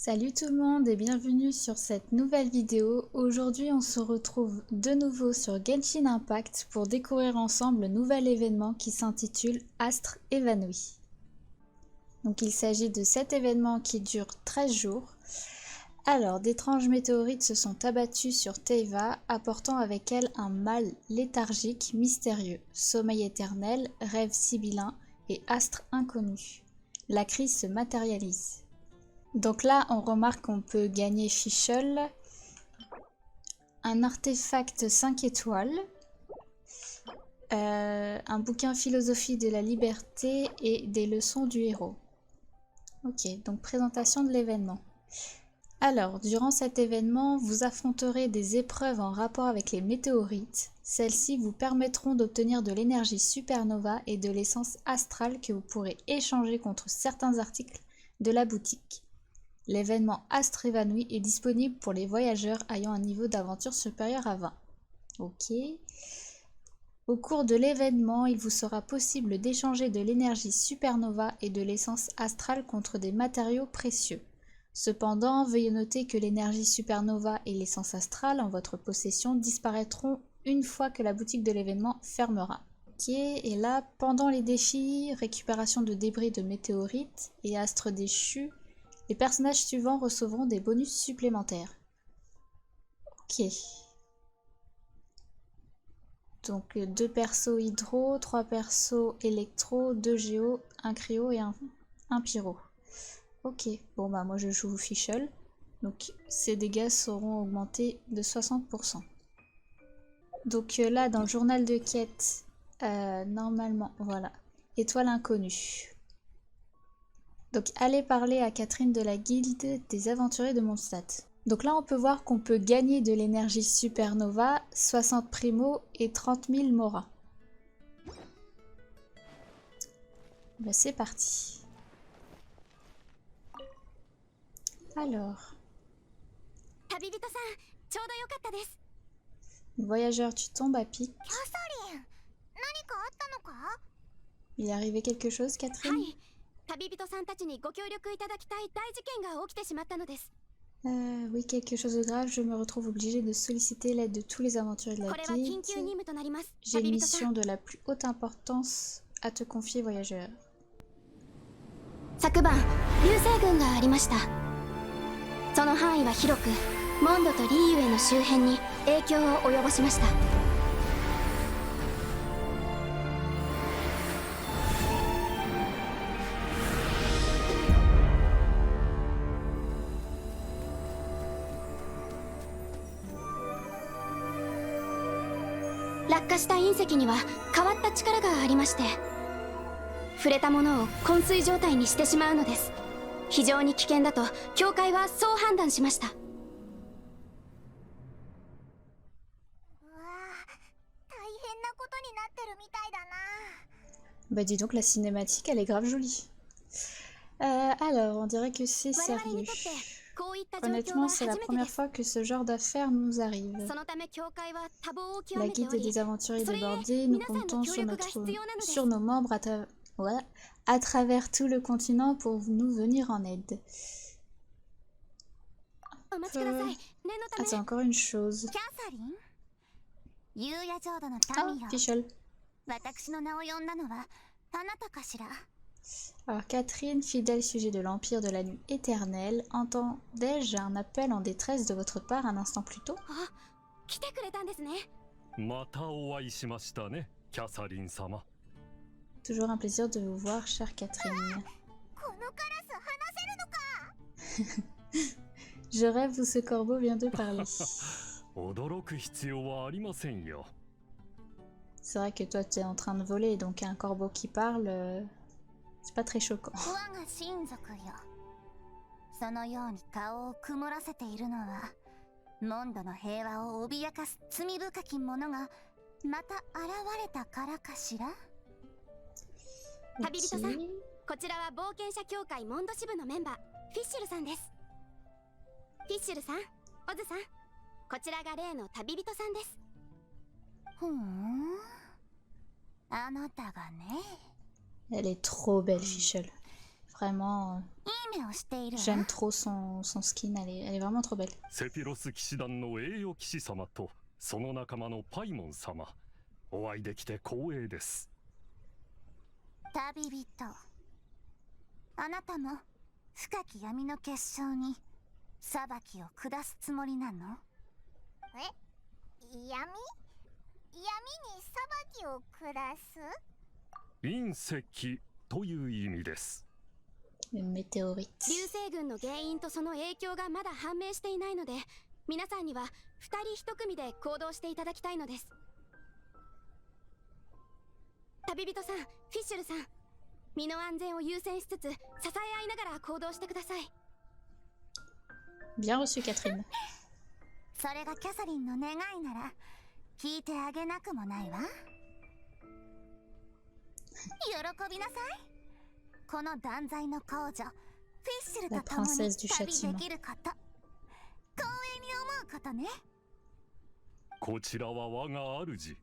Salut tout le monde et bienvenue sur cette nouvelle vidéo. Aujourd'hui on se retrouve de nouveau sur Genshin Impact pour découvrir ensemble le nouvel événement qui s'intitule Astre évanoui. Donc il s'agit de cet événement qui dure 13 jours. Alors d'étranges météorites se sont abattus sur Teyva, apportant avec elles un mal léthargique mystérieux, sommeil éternel, rêve sibyllin et astre inconnu. La crise se matérialise. Donc là, on remarque qu'on peut gagner Fischl, un artefact 5 étoiles, un bouquin philosophie de la liberté et des leçons du héros. Ok, donc présentation de l'événement. Alors, durant cet événement, vous affronterez des épreuves en rapport avec les météorites. Celles-ci vous permettront d'obtenir de l'énergie supernova et de l'essence astrale que vous pourrez échanger contre certains articles de la boutique. L'événement Astre évanoui est disponible pour les voyageurs ayant un niveau d'aventure supérieur à 20. Ok. Au cours de l'événement, il vous sera possible d'échanger de l'énergie supernova et de l'essence astrale contre des matériaux précieux. Cependant, veuillez noter que l'énergie supernova et l'essence astrale en votre possession disparaîtront une fois que la boutique de l'événement fermera. Ok, et là, pendant les défis, récupération de débris de météorites et astres déchus, les personnages suivants recevront des bonus supplémentaires. Ok. Donc 2 persos hydro, 3 persos électro, 2 géo, 1 cryo et un pyro. Ok, bon bah moi je joue Fischl. Donc ces dégâts seront augmentés de 60%. Donc là dans le journal de quête, normalement, voilà. Étoile inconnue. Donc allez parler à Catherine de la guilde des aventuriers de Mondstadt. Donc là on peut voir qu'on peut gagner de l'énergie supernova, 60 primo et 30 000 mora. Bah c'est parti. Alors. Voyageur, tu tombes à pic. Il est arrivé quelque chose, Catherine? Oui, quelque chose de grave. Je me retrouve obligée de solliciter l'aide de tous les aventuriers de la guilde. J'ai une mission de la plus haute importance à te confier, voyageur. 昨晩流星群がありました。その範囲は広くモンドとリーユへの周辺に影響を及ぼしました。落下した隕石には変わった力がありまして、触れたものを昏睡状態にしてしまうのです。非常に危険だと教会はそう判断しました。Bah dis donc, la cinématique, elle est grave jolie. Alors, on dirait que c'est sérieux. Honnêtement, c'est la première fois que ce genre d'affaires nous arrive. La guilde des aventuriers débordés, nous comptons sur nos membres à travers tout le continent pour nous venir en aide. Attends, encore une chose. Ah, Fischl. Alors Catherine, fidèle sujet de l'Empire de la Nuit éternelle, entendais-je un appel en détresse de votre part un instant plus tôt? Toujours un plaisir de vous voir, chère Catherine. Je rêve où ce corbeau vient de parler. C'est vrai que toi tu es en train de voler, donc un corbeau qui parle, c'est pas très choquant. Okay. こちらは冒険者協会モンド支部のメンバーフィッシュルさんです。フィッシュルさん、オズさん、こちらが例の旅人さんです。ふん、あなたがね。Elle est trop belle, Fischl. Vraiment, いい目をしているわ。 j'aime trop son skin, elle est vraiment trop belle. セピロス騎士団の栄誉騎士様とその仲間のパイモン様、お会いできて光栄です。旅人、あなたも深き闇の結晶に裁きを下すつもりなの？闇？闇に裁きを下す？隕石という意味です。Une météorite. 流星群の原因とその影響がまだ判明していないので、皆さんには2人1組で行動していただきたいのです。旅人さん、フィッシュルさん、身の安全を優先しつつ支え合いながら行動してください。 Bien reçu, Catherine. それがキャサリンの願いなら聞いてあげなくもないわ。喜びなさい。この断罪の皇女フィッシュルと共に旅できること、光栄に思うことね。こちらは我が主、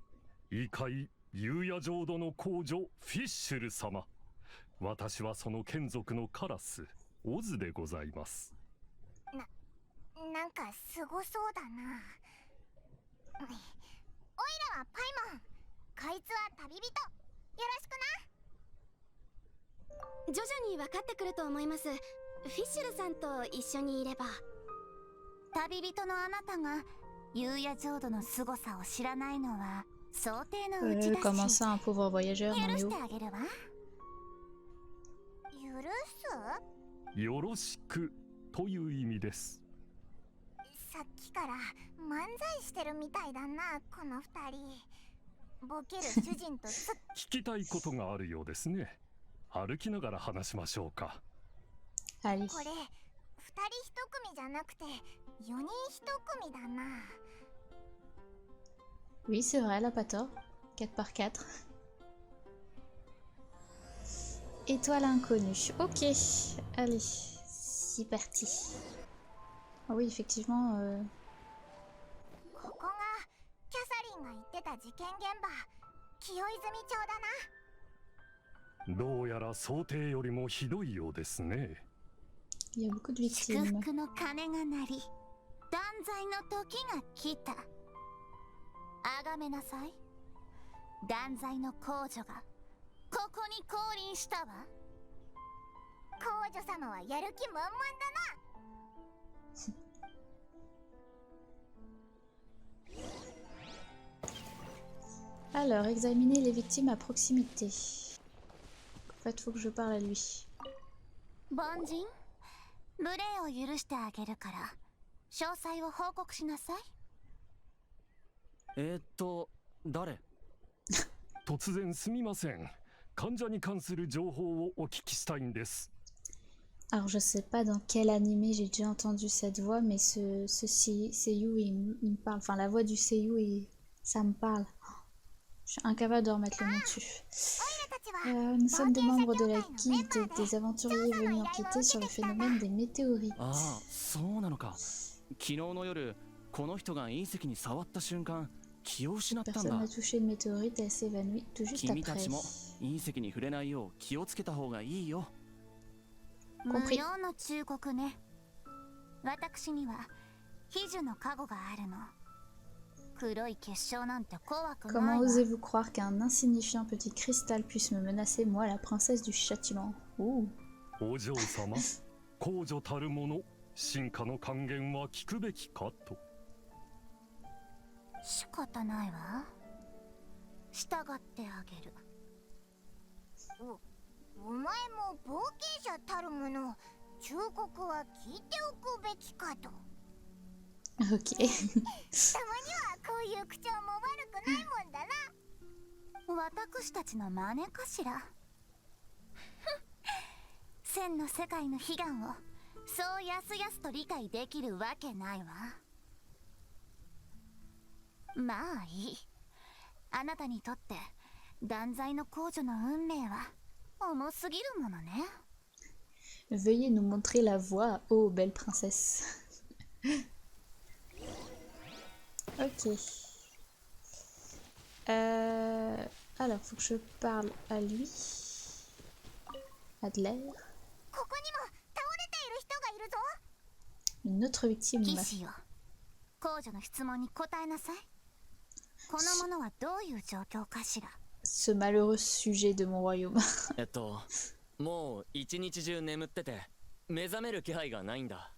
異界夕夜浄土の皇女フィッシュル様。私はその眷属のカラスオズでございます。なんかすごそうだな。おいらはパイモン、こいつは旅人、よろしくな。徐々に分かってくると思います。フィッシュルさんと一緒にいれば。旅人のあなたが夕夜浄土の凄さを知らないのは想定のうちだし、 Comment ça, un pauvre voyageur, non 許 mais し où? てあげるわ。許す？よろしくという意味です。さっきから漫才してるみたいだな、この二人。ボケる主人と聞きたいことがあるようですね。歩きながら話しましょうか。Allez. これ二人一組じゃなくて4人一組だな。 Oui, c'est vrai, elle a pas tort. 4 par 4. Étoile inconnue. Ok, allez, c'est parti. Ah oui, effectivement. ここがキャサリンが言ってた事件現場、清泉町だな。どうやら想定よりもひどいようですね。Il y a beaucoup de 祝 victimes. 福の鐘が鳴り、断罪の時が来た。崇めなさい。断罪の皇女がここに降臨したわ。皇女様はやる気満々だな。Alors, examiner les victimes à proximité. En fait, faut que je parle à lui. 凡人、無礼を許してあげるから詳細を報告しなさい。誰？突然すみません。患者に関する情報をお聞きしたいんです。Alors, je sais pas dans quel animé j'ai déjà entendu cette voix, mais ce seiyuu, il me parle. Enfin, la voix du seiyuu, ça me parle. Je suis incapable de remettre le nom dessus. Nous sommes des membres de la guilde des aventuriers venus enquêter sur le phénomène des météorites. ああ、そうなのか。昨日の夜、この人が隕石に触った瞬間、気を失ったん Personne だ。 n'a touché une météorite et elle s'évanouit tout juste 君た après. ちも隕石に触れないよう気をつけた方がいいよ。無用の忠告ね。私には秘術の加護があるの。黒い結晶なんて怖くない Comment わ。 osez-vous croire qu'un insignifiant petit cristal puisse me menacer, moi, la princesse du châtiment? Ouh. お嬢様、皇女たるもの、進化の還元は聞くべきかと。仕方ないわ。従ってあげる。お前も冒険者たるもの、忠告は聞いておくべきかと。 Ok. たまにはこういう口調も悪くないもんだな。私たちの真似かしら。千の世界の悲願をそうやすやすと理解できるわけないわ。まあいい。あなたにとって断罪の皇女の運命は重すぎるものね。 Veuillez nous montrer la voie, ô belle princesse. Ok. Alors, faut que je parle à lui. Adler. ここにも倒れている人がいるぞ。 Une autre victime. 騎士よ、公女の質問に答えなさい。この者はどういう状況かしら。 Ce malheureux sujet de mon royaume. もう一日中眠ってて目覚める気配がないんだ。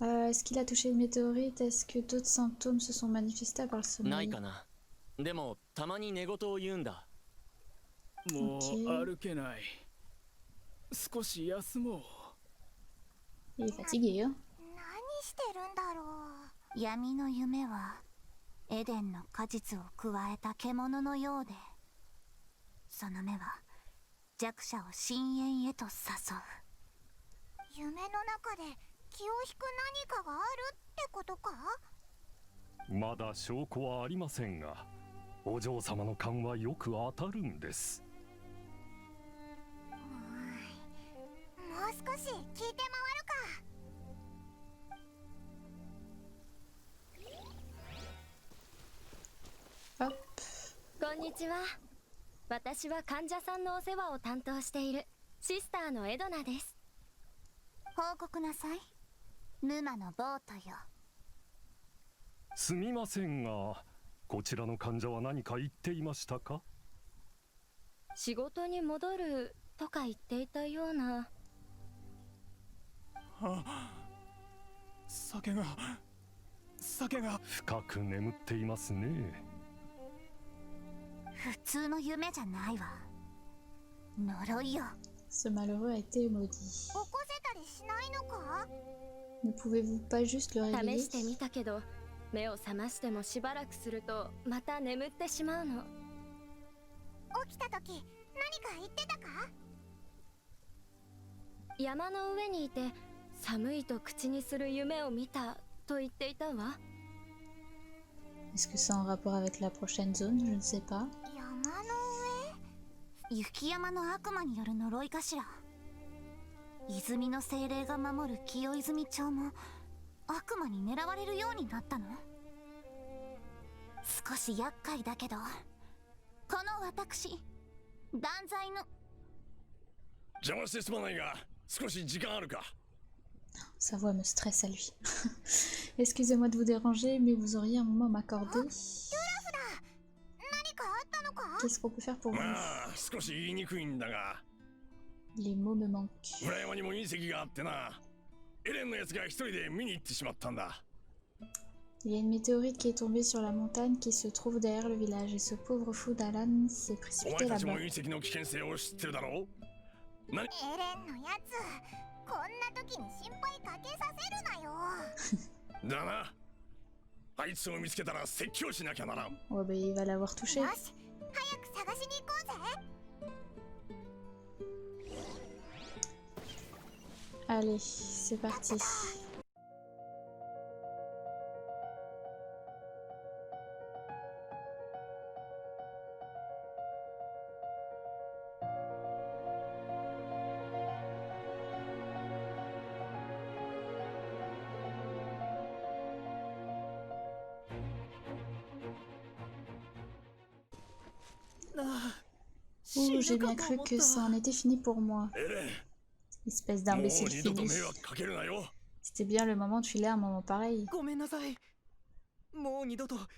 Est-ce qu'il a touché une météorite? Est-ce que d'autres symptômes se sont manifestés par le ない sommeil? かな。でもたまに寝言を言うんだ。もう OK 歩けない。少し休もう。 Il est fatigué, hein? 何してるんだろう。闇の夢はエデンの果実を加えた獣のようで、その目は弱者を深淵へと誘う。夢の中で気を引く何かがあるってことか。まだ証拠はありませんが、お嬢様の勘はよく当たるんです。もう少し聞いて回るか。 Hop. こんにちは。私は患者さんのお世話を担当しているシスターのエドナです。報告なさい。沼のボートよ。すみませんが、こちらの患者は何か言っていましたか？仕事に戻るとか言っていたような。酒が深く眠っていますね。普通の夢じゃないわ。呪いよ。 Ce malheureux a été maudit. 起こせたりしないのか。 Ne pouvez-vous pas juste le 試 réveiller? してみたけど、目を覚ましてもしばらくするとまた眠ってしまうの。起きた時何か言ってたか。山の上にいて寒いと口にする夢を見たと言っていたわ。 Est-ce que c'est en rapport avec la prochaine zone? Je ne sais pas. 山の上。雪山の悪魔による呪いかしら。泉の精霊が守る清泉町も悪魔に狙われるようになったの。少し厄介だけど、この私断罪の。邪魔してすまないが少し時間あるか。 Sa voix me stresse à lui. Excusez-moi de vous déranger, mais vous auriez un moment à m'accorder? 何かあったのか。 Qu'est-ce qu'on peut faire pour vous? まあ少し言いにくいんだが、 Les mots me manquent. 裏山にも隕石があってな。エレンのやつが一人で見に行ってしまったんだ。 Il y a une météorite qui est tombée sur la montagne qui se trouve derrière le village, et ce pauvre fou d'Alan s'est お précipité 前たちも là-bas. 隕石の危険性を知ってるだろう。何？エレンのやつ、こんな時に心配かけさせるなよ。だな。あいつを見つけたら説教しなきゃならん。 Oh bah il va l'avoir touché. よし、早く探しに行こうぜ。 Allez, c'est parti. Ouh, j'ai bien cru que ça en était fini pour moi. エレン、 Espèce もう d'imbécile 二度と fini. 迷惑かけるなよ。 C'était bien le moment de filer un moment pareil. ごめんなさい。もう二度と勝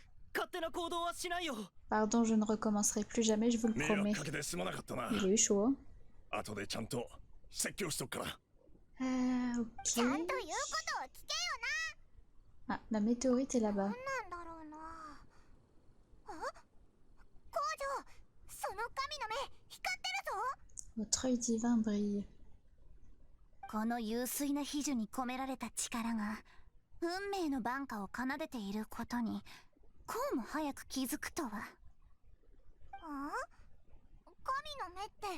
手な行動はしないよ。 Pardon, je ne recommencerai plus jamais, je vous le 迷惑 promets. かけてすまなかったな。 Il a eu chaud, hein? 後でちゃんと説教しとくから。ちゃん Ok. と言うことを聞けよ Ah, la météorite est là-bas. な。なんだろうな。あ、工場、その神の目光ってるぞ。 Votre œil divin brille. この幽水な秘術に込められた力が運命の挽歌を奏でていることにこうも早く気づくとは。あ？神の目って何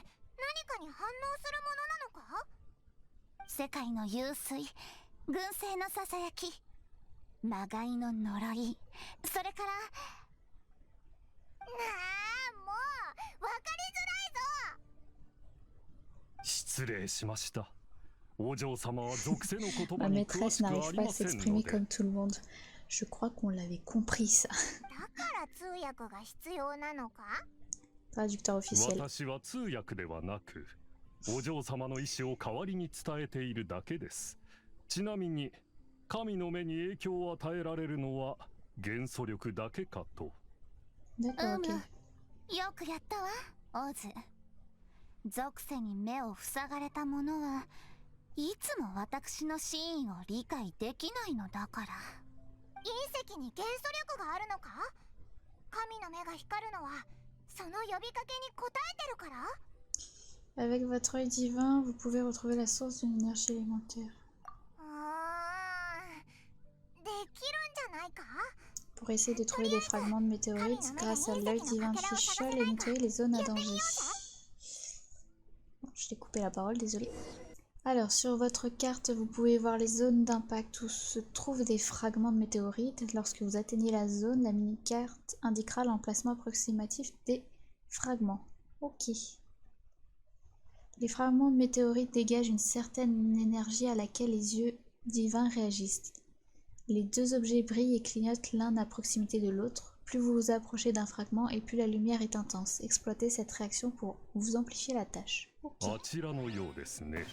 かに反応するものなのか？世界の幽水、群生のささやき、魔界の呪い、それからなあ、もう分かりづらいぞ。失礼しました。お嬢様は属性の言 Ma 葉に詳 maîtresse しくあ n'arrive り pas à ません s'exprimer ので。 comme tout le monde. Je crois qu'on l'avait compris, ça. だから通訳が必要なのか？ Traducteur officiel. 私は通訳ではなく、お嬢様の意志を代わりに伝えているだけです。ちなみに神の目に影響を与えられるのは元素力だけかと。D'accord, ok. よくやったわ、オズ。属性に目を塞がれた者はいつも私の真意を理解できないのだから。隕石に元素力があるのか？神の目が光るのはその呼びかけに応えてるから？ Avec votre œil divin, vous pouvez retrouver la source d'une énergie élémentaire. できるんじゃないか？ Pour essayer de trouver des fragments de météorites grâce à l'œil divin de Fischl et nettoyer les zones à danger. Bon, je t'ai coupé la parole, désolé. Alors, sur votre carte, vous pouvez voir les zones d'impact où se trouvent des fragments de météorites. Lorsque vous atteignez la zone, la mini-carte indiquera l'emplacement approximatif des fragments. Ok. Les fragments de météorites dégagent une certaine énergie à laquelle les yeux divins réagissent. Les deux objets brillent et clignotent l'un à proximité de l'autre. Plus vous vous approchez d'un fragment et plus la lumière est intense. Exploitez cette réaction pour vous amplifier la tâche. Ok. あちらのようですね。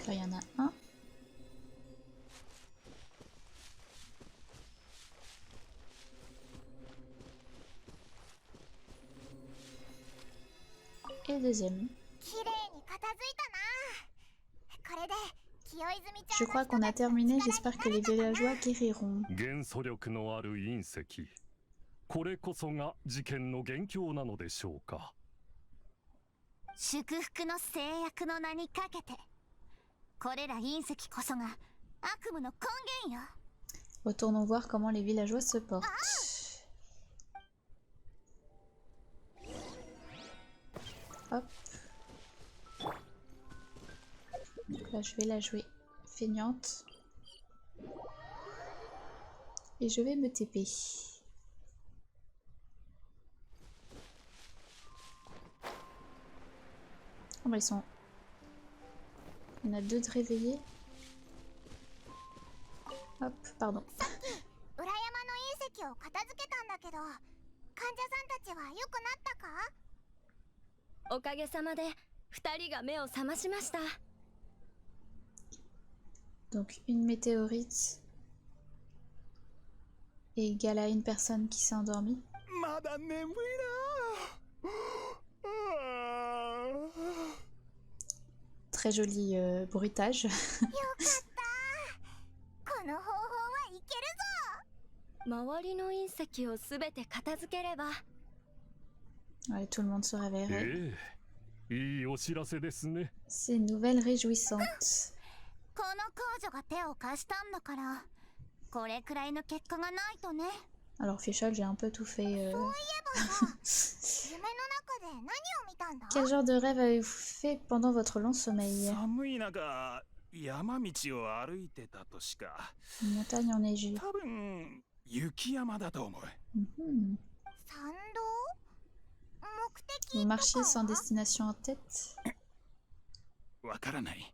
Là, il y en a un. Et le deuxième. Je crois qu'on a terminé, j'espère que les villageois guériront. 元素力のある隕石。これこそが事件の元凶なのでしょうか。祝福の制約の名にかけて、これら隕石こそが悪夢の根源よ。 Retournons voir comment les villageois se portent. Hop. Donc là, je vais la jouer feignante. Et je vais me TP. Oh bah ils sont... Il y en a deux de réveillés. Hop, pardon. 裏山の隕石を片付けたんだけど、患者さんたちは良くなったか？おかげさまで2人が目を覚ましました。 Donc une météorite est égale à une personne qui s'est endormie. まだ眠いな。Très joli bruitage. この方法はいけるぞ。周りの隕石をすべて片付ければ。 Ouais, tout le monde se réveillerait. いいお知らせですね。 C'est une nouvelle réjouissante. この公女が手を貸したんだから、これくらいの結果がないとね。 Alors Fischl, j'ai un peu tout fait. 夢の中で何を見たんだ？ Quel genre de rêve avez-vous fait pendant votre long sommeil? 寒い中、山道を歩いてたとしか。 Une montagne enneigée. 多分雪山だと思う。Mhm. 山道？目的 Vous と marchiez か sans は？ destination en tête? わからない。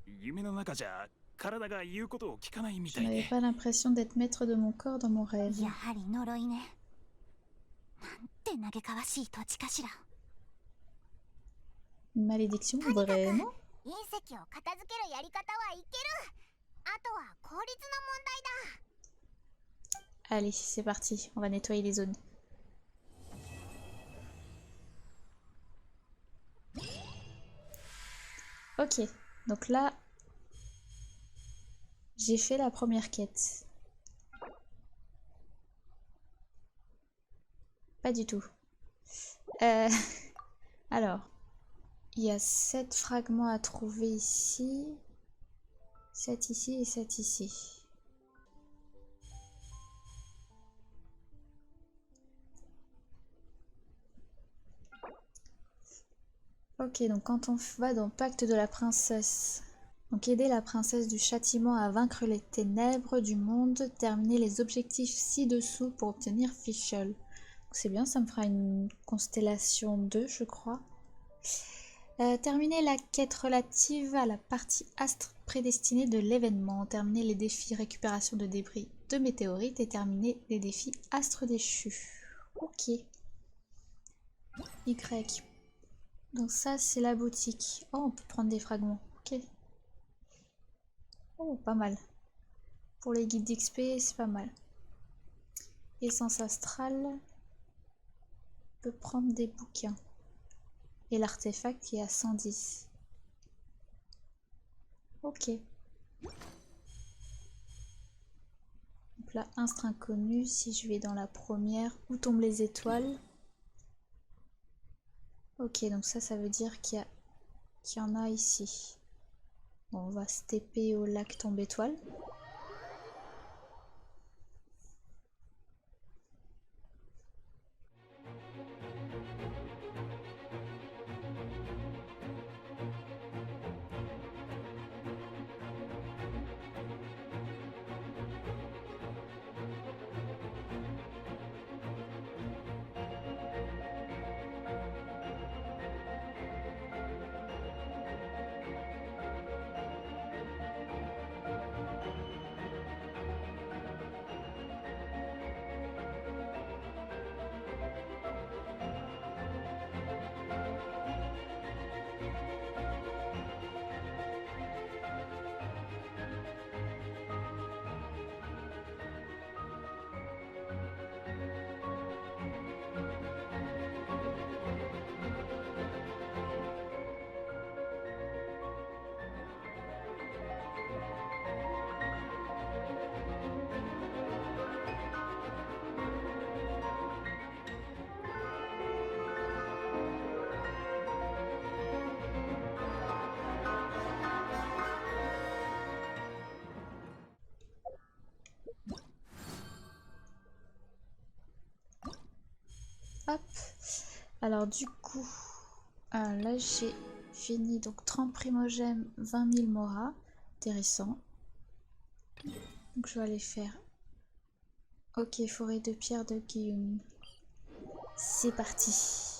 夢の中じゃ体が言うことを聞かないみ Je たい n'avais で。 pas l'impression d'être maître de mon corps dans mon rêve. やはり呪いね。なんて嘆かわしい土地かしら。 Une malédiction, vraiment? 隕石を片付けるやり方はいける。あとは効率の問題だ。 Allez, c'est parti, on va nettoyer les zones. Ok, donc là, j'ai fait la première quête. Pas du tout. Alors, il y a 7 fragments à trouver ici, 7 ici et 7 ici. Ok, donc quand on va dans Pacte de la Princesse, donc aider la princesse du châtiment à vaincre les ténèbres du monde, terminer les objectifs ci-dessous pour obtenir Fischl. C'est bien, ça me fera une constellation 2, je crois. Terminer la quête relative à la partie astre prédestinés de l'événement. Terminer les défis récupération de débris de météorites et terminer les défis astres déchus. Ok. Y. Donc ça c'est la boutique. Oh, on peut prendre des fragments. Ok. Oh, pas mal. Pour les guides d'XP, c'est pas mal. Essence astrale. On peut prendre des bouquins. Et l'artefact qui est à 110. Ok. Donc là, instinct inconnu. Si je vais dans la première, où tombent les étoiles? Ok, donc ça veut dire qu'il y en a ici. Bon, on va se TP au lac tombe étoile. Hop. Alors du coup, là j'ai fini donc 30 primogèmes, 20 000 moras. Intéressant. Donc je vais aller faire. Ok, forêt de pierre de Guillaume. C'est parti.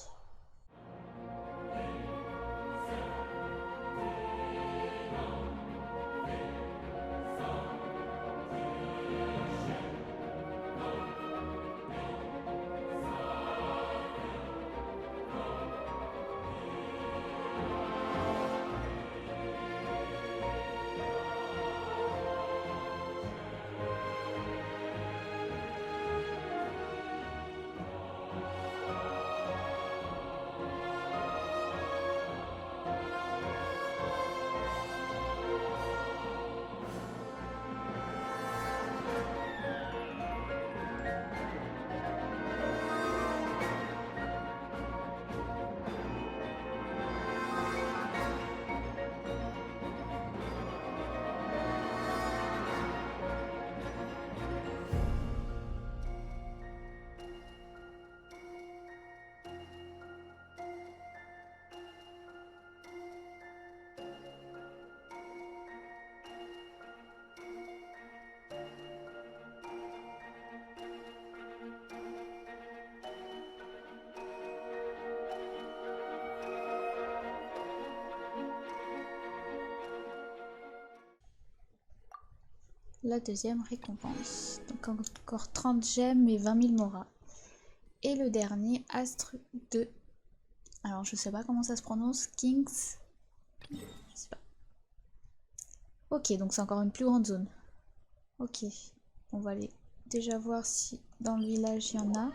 La deuxième récompense. Donc encore 30 gemmes et 20 000 moras. Et le dernier, Astre de... Alors je sais pas comment ça se prononce. Kings. Je sais pas. Ok, donc c'est encore une plus grande zone. Ok. On va aller déjà voir si dans le village il y en a.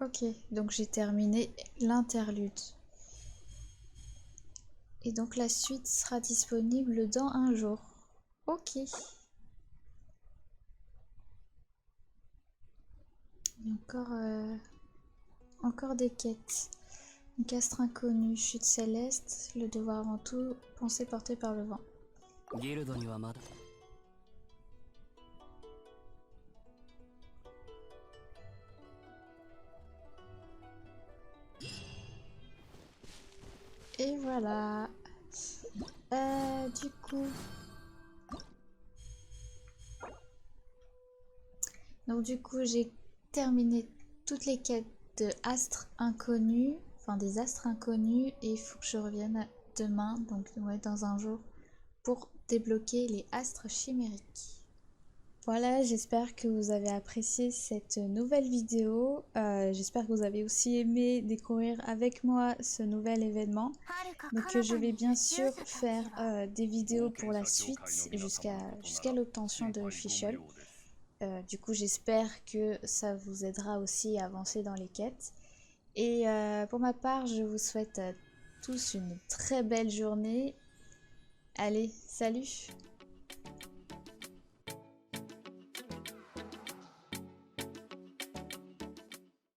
Ok, donc j'ai terminé l'interlude. Et donc la suite sera disponible dans un jour. Ok. Il y a encore des quêtes. Donc astre inconnu, chute céleste, le devoir avant tout, pensée portée par le vent. ギルドにはまだ Et voilà. Du coup... Donc du coup, j'ai terminé toutes les quêtes de astres inconnus, enfin des astres inconnus, et il faut que je revienne demain, donc ouais, dans un jour, pour débloquer les astres chimériques. Voilà, j'espère que vous avez apprécié cette nouvelle vidéo. J'espère que vous avez aussi aimé découvrir avec moi ce nouvel événement. Donc je vais bien sûr faire des vidéos pour la suite jusqu'à l'obtention de Fischl. Du coup j'espère que ça vous aidera aussi à avancer dans les quêtes. Et pour ma part, je vous souhaite à tous une très belle journée. Allez, salut!